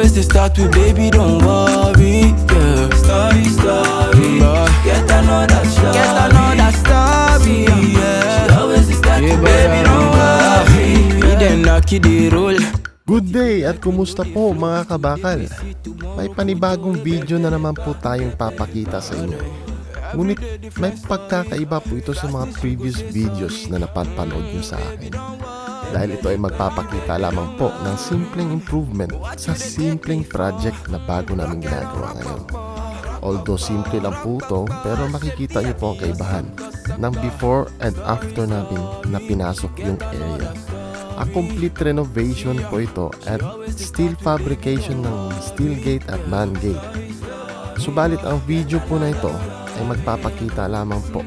always they start with baby, don't worry, yeah. Story, get another story, yeah. She always they start with baby, don't worry, yeah. Then knock the roll. Good day at kumusta po mga kabakal? May panibagong video na naman po tayong papakita sa inyo. Ngunit may pagkakaiba po ito sa mga previous videos na napapanood nyo sa akin. Dahil ito ay magpapakita lamang po ng simpleng improvement sa simpleng project na bago namin ginagawa ngayon. Although simple lang po ito, pero makikita nyo po ang kaibahan ng before and after namin na pinasok yung area. A complete renovation po ito at steel fabrication ng steel gate at man gate. Subalit ang video po na ito ay magpapakita lamang po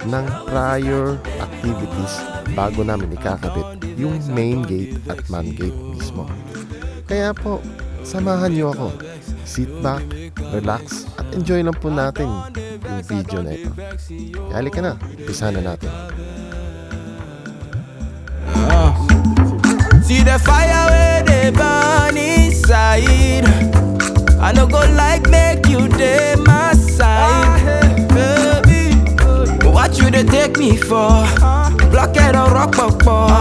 ng prior activities bago namin ikakabit yung main gate at man gate mismo. Kaya po, samahan nyo ako. Sit back, relax at enjoy lang po natin yung video na ito. Kaya halika na, umpisa na natin. See the fire where they burn inside. I no go like make you dey my side, baby. What you dey take me for? Block it or rock papa,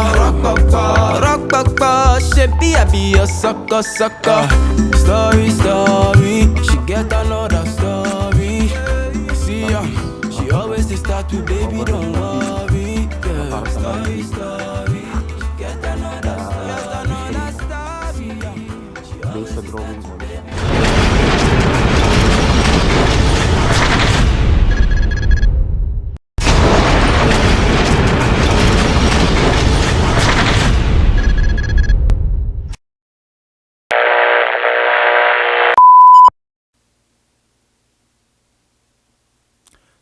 Shebi I be your sucker. Story, she get another story. See ya, she always dey start with baby, don't worry, yeah. Story, she get another story. Based sa drawing mo.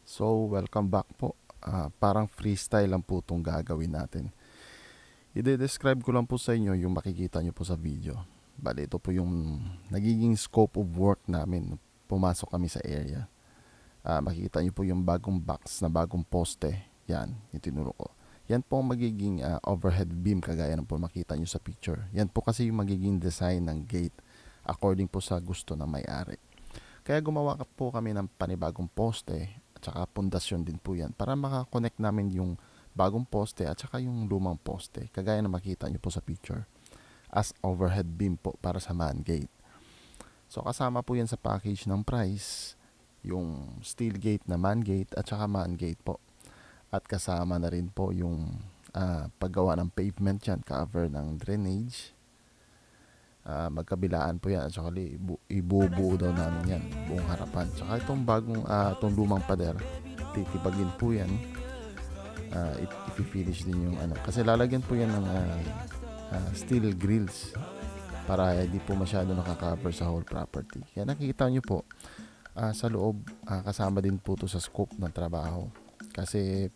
So, welcome back po. Parang freestyle lang po itong gagawin natin. I-describe ko lang po sa inyo yung makikita nyo po sa video. Bale, ito po yung nagiging scope of work namin. Pumasok kami sa area. Makikita nyo po yung bagong box na bagong poste. Yan, yung tinuro ko. Yan po ang magiging overhead beam kagaya ng po makita nyo sa picture. Yan po kasi yung magiging design ng gate according po sa gusto ng may-ari. Kaya gumawa po kami ng panibagong poste at saka pundasyon din po yan para makakonect namin yung bagong poste at saka yung lumang poste kagaya na makita nyo po sa picture as overhead beam po para sa man gate. So kasama po yan sa package ng price yung steel gate na man gate at saka man gate po, at kasama na rin po yung paggawa ng pavement yan, cover ng drainage, magkabilaan po yan at saka ibubuo daw namin yan buong harapan. Saka itong bagong itong lumang pader titibagin po yan, ipifinish din yung kasi lalagyan po yan ng steel grills para hindi po masyado nakaka-cover sa whole property. Kaya nakikita nyo po sa loob, kasama din po to sa scope ng trabaho kasi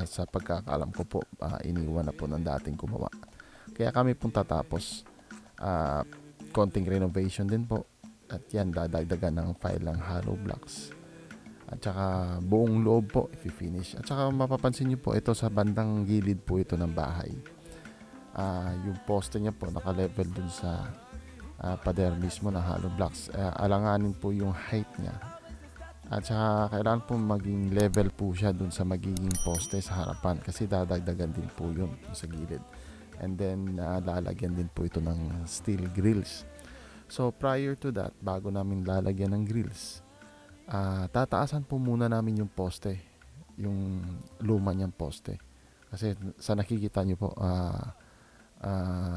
sa pagkakaalam ko po iniwan na po ng dating gumawa. Kaya kami pong tatapos konting renovation din po at yan dadagdagan ng file ng hollow blocks at saka buong loob po i-finish. At saka mapapansin nyo po ito sa bandang gilid po ito ng bahay, yung poste niya po naka-level dun sa pader mismo na hollow blocks. Alanganin po yung height niya at saka kailangan po maging level po siya dun sa magiging poste sa harapan kasi dadagdagan din po yun sa gilid. And then lalagyan din po ito ng steel grills. So prior to that, bago namin lalagyan ng grills, tataasan po muna namin yung poste, yung luma niyang poste. Kasi sa nakikita niyo po,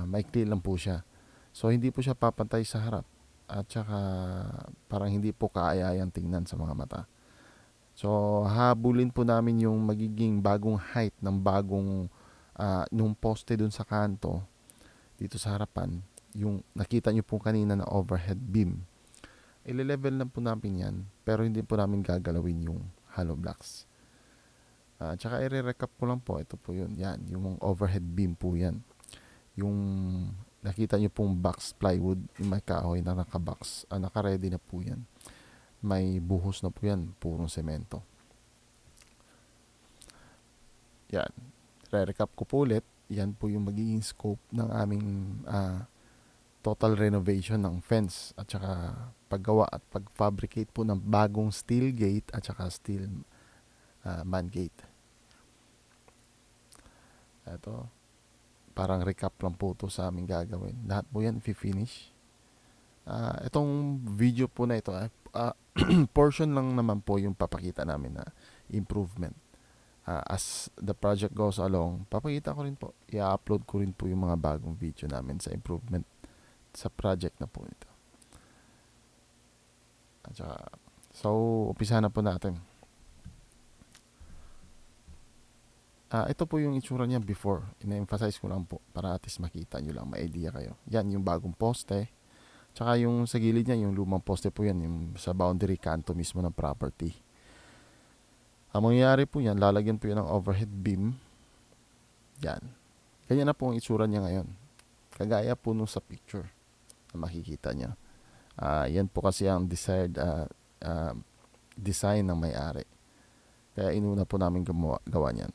maikli lang po siya. So hindi po siya papantay sa harap at saka parang hindi po kaaya-ayang tingnan sa mga mata. So habulin po namin yung magiging bagong height ng bagong nung poste dun sa kanto dito sa harapan, yung nakita nyo po kanina na overhead beam, ile-level lang po namin yan pero hindi po namin gagalawin yung hollow blocks. Tsaka i-recap ko lang po, ito po yun, yan, yung overhead beam po yan, yung nakita nyo pong box plywood, yung may kahoy na nakabox, naka-ready na po yan, may buhos na po yan, purong semento. Yan, re-recap ko po ulit. Yan po yung magiging scope ng aming total renovation ng fence at saka paggawa at pag-fabricate po ng bagong steel gate at saka steel man gate. Ito, parang recap lang po ito sa aming gagawin. Lahat po yan i-finish. Itong video po na ito, portion lang naman po yung papakita namin na improvement. As the project goes along, papakita ko rin po, i-upload ko rin po yung mga bagong video namin sa improvement sa project na po ito. At saka, so, umpisa na po natin. Ito po yung itsura niya before. Ina-emphasize ko lang po para at least makita nyo lang, ma-idea kayo. Yan yung bagong poste. Tsaka yung sa gilid niya, yung lumang poste po yan, yung sa boundary kanto mismo ng property. Ang mangyayari po yan, lalagyan po yan ng overhead beam. Yan. Ganyan na po ang itsura niya ngayon. Kagaya po nung sa picture na makikita niya. Yan po kasi ang desired design ng may-ari. Kaya inuna po namin gawa niyan.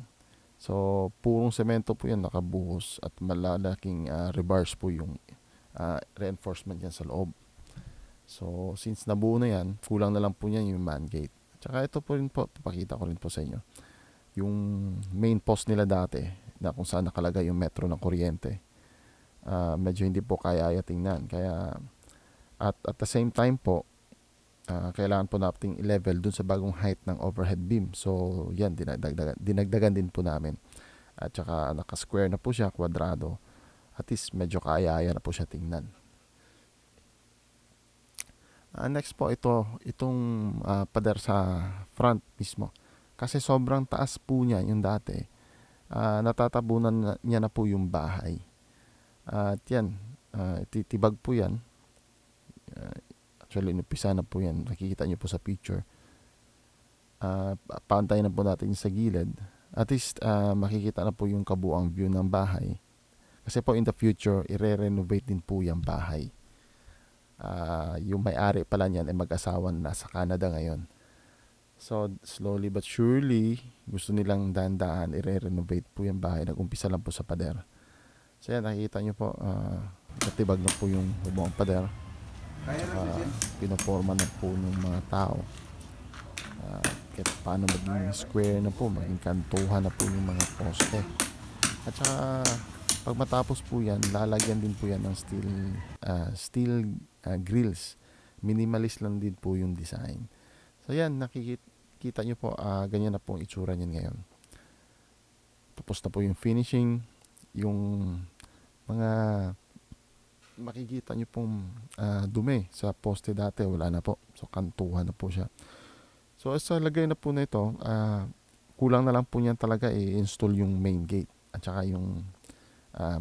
So, purong semento po yan nakabuhos at malalaking rebars po yung reinforcement yan sa loob. So, since nabuo na yan, kulang na lang po yan yung man gate. Tsaka ito po rin po, papakita ko rin po sa inyo. Yung main post nila dati, na kung saan nakalagay yung metro ng kuryente. Medyo hindi po kaya tingnan. Kaya, at the same time po, kailangan po nating i-level dun sa bagong height ng overhead beam. So, yan, dinagdagan din po namin. At saka, naka-square na po siya, kwadrado. At least, medyo kaya na po siya tingnan. Next po, itong pader sa front mismo. Kasi sobrang taas po niya yung dati. Natatabunan niya na po yung bahay. At yan, titibag po yan. Actually, inupisa na po yan. Nakikita nyo po sa picture. Paantay na po natin sa gilid. At least, makikita na po yung kabuang view ng bahay. Kasi po in the future, i-renovate din po yung bahay. Yung may-ari pala niyan ay mag-asawa na nasa Canada ngayon. So, slowly but surely, gusto nilang dahan-dahan, i-renovate po yung bahay. Nag-umpisa lang po sa pader. So, yan, nakikita nyo po, katibag na po yung buong pader. Pinoforma na po ng mga tao. Kahit paano maging square na po, maging kantuhan na po yung mga poste. At saka, pag matapos po yan, lalagyan din po yan ng steel grills. Minimalist lang din po yung design. So yan, nakikita nyo po, ganyan na po ang itsura niyan ngayon. Tapos na po yung finishing, yung mga makikita nyo pong dumi sa poste dati, wala na po. So kantuhan na po siya. So sa lagay na po na ito, kulang na lang po niyan talaga i-install yung main gate at saka yung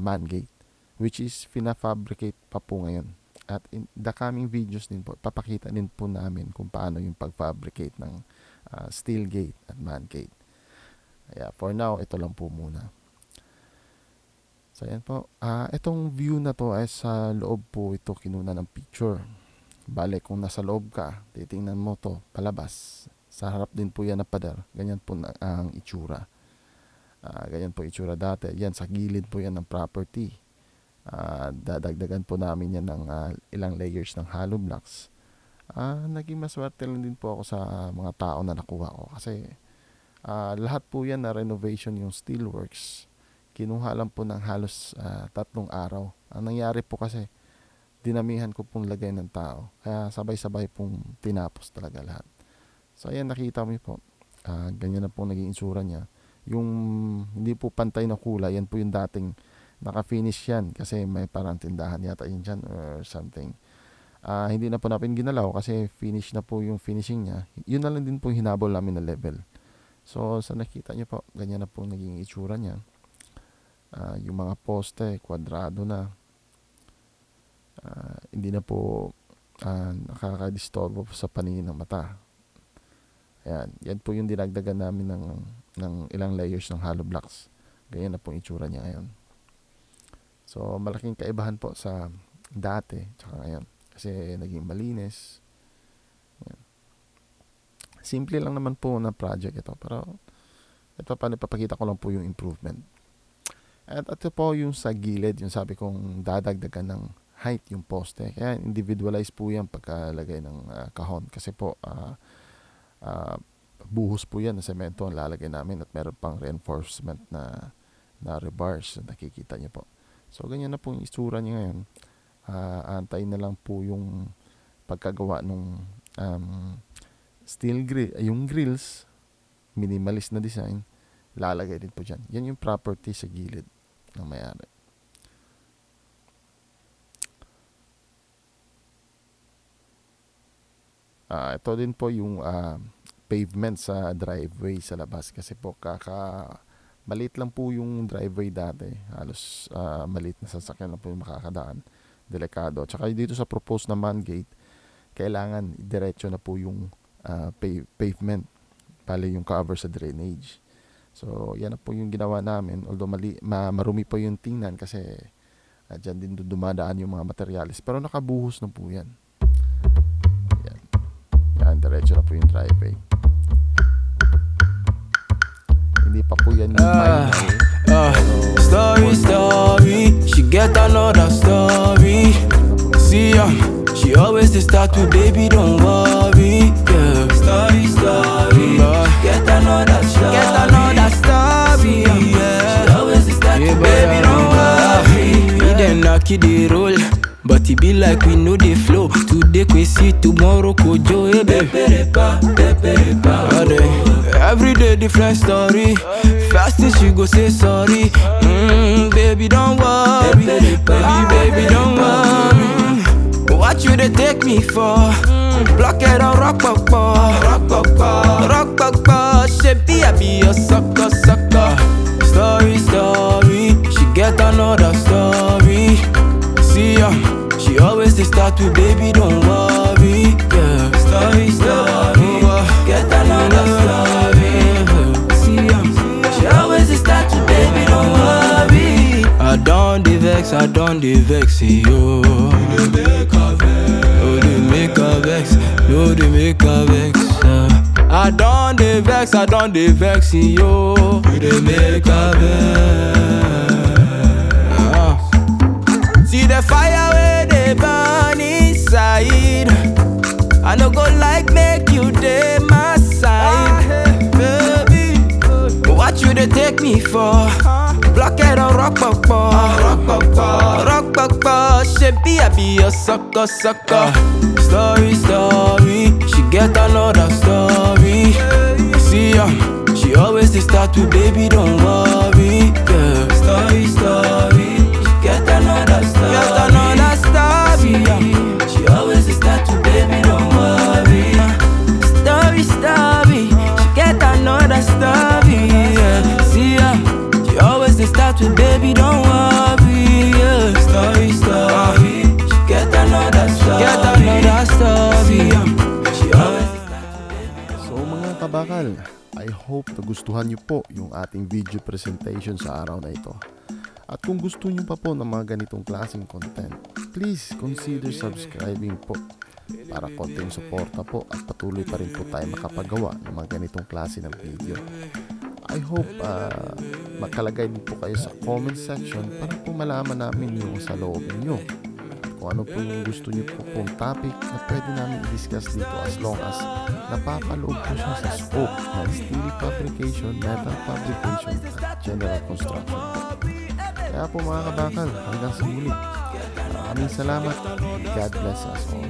man gate, which is fina-fabricate pa po ngayon. At in the coming videos din po, papakita din po namin kung paano yung pag-fabricate ng steel gate at man gate. Kaya for now, ito lang po muna. So ayan po, itong view na to ay sa loob po ito kinuna ng picture. Bale, kung nasa loob ka, titingnan mo to palabas. Sa harap din po yan na pader. Ganyan po ang itsura. Ganyan po itsura dati. Yan, sa gilid po yan ng property. Dadagdagan po namin yan ng ilang layers ng hollow blocks. Naging maswerte lang din po ako sa mga tao na nakuha ko. Kasi lahat po yan na renovation yung steelworks. Kinuha lang po ng halos 3 araw. Ang nangyari po kasi, dinamihan ko pong lagay ng tao. Kaya sabay-sabay pong tinapos talaga lahat. So ayan, nakita mo po. Ganyan na po naging itsura niya. Yung hindi po pantay na kulay, yan po yung dating naka-finish yan. Kasi may parang tindahan yata yun dyan or something. Hindi na po natin ginalaw kasi finish na po yung finishing niya. Yun na lang din po hinabol namin na level. So sa nakita niyo po, ganyan na po naging itsura niya. Yung mga poste, kwadrado na. Hindi na po nakakadisturbo sa paningin ng mata. Ayan, yan po yung dinagdagan namin ng ilang layers ng hollow blocks. Ganyan na po yung itsura niya ngayon. So malaking kaibahan po sa dati tsaka ngayon. Kasi naging malinis. Ayan. Simple lang naman po na project ito. Pero ito papakita ko lang po yung improvement. At ito po yung sa gilid, yung sabi kong dadagdagan ng height yung poste. Kaya individualize po yan pagkalagay ng kahon. Kasi po, buhos po yan na semento ang lalagay namin at meron pang reinforcement na rebars na nakikita niyo po. So, ganyan na po yung istura niya ngayon. Antayin na lang po yung pagkagawa ng steel grill, yung grills, minimalist na design, lalagay din po dyan. Yan yung property sa gilid ng may-ari. Ito din po yung pavement sa driveway sa labas kasi po maliit lang po yung driveway dati. Halos maliit na sasakyan lang po yung makakadaan. Delikado. Tsaka dito sa proposed na man gate, kailangan diretso na po yung pavement. Pali yung cover sa drainage. So, yan na po yung ginawa namin. Although marumi po yung tingnan kasi dyan din dumadaan yung mga materialis. Pero nakabuhos na po yan. Yan, diretso na po yung driveway. Hindi pa po yan yung final. Story, she get another story. See ya, she always dey start with baby don't worry. Yeah. Story, get another story. Yeah. She always dey start with baby don't worry. We dem knock it the roll. But it be like we know the flow. Today we see, tomorrow kojo. Every day different story. Fast thing she go say sorry. Baby don't worry. Baby don't worry. What you they take me for? Block it on rock Shebi I be a sucker. Story. She get another story. See ya. She always dey start with baby don't worry. Yeah. Story. Get another story. See ya. She always dey start with baby don't worry. I don't dey vex, yo. They make her vex. I don't dey vex, yo. They make her vex. See the fire where they burn inside. I no go like make you dey my side, baby. What you they take me for? Block it on rock Shebi I be a sucker. Story. She get another story. See ya. She always dey start with baby don't worry. Yeah. Story. Get another story. She always dey start with baby don't worry. Story. She get another story. Yeah. See ya. She always dey start with baby don't worry. Yeah. Story. She get another story. She always dey start with baby. So mga kabakal, I hope nagustuhan nyo po yung ating video presentation sa araw na ito. At kung gusto nyo pa po ng mga ganitong klaseng content, please consider subscribing po para konting suporta po at patuloy pa rin po tayo makapagawa ng mga ganitong klase ng video. I hope makalagay din po kayo sa comment section para po malaman namin yung sa loob nyo. Kung ano po yung gusto nyo po pong topic na pwede namin i-discuss dito as long as napapaloob po siya sa scope ng steel fabrication, metal fabrication at general construction po. Kaya po mga kabakal, hanggang sa muli. Maraming salamat. God bless us all.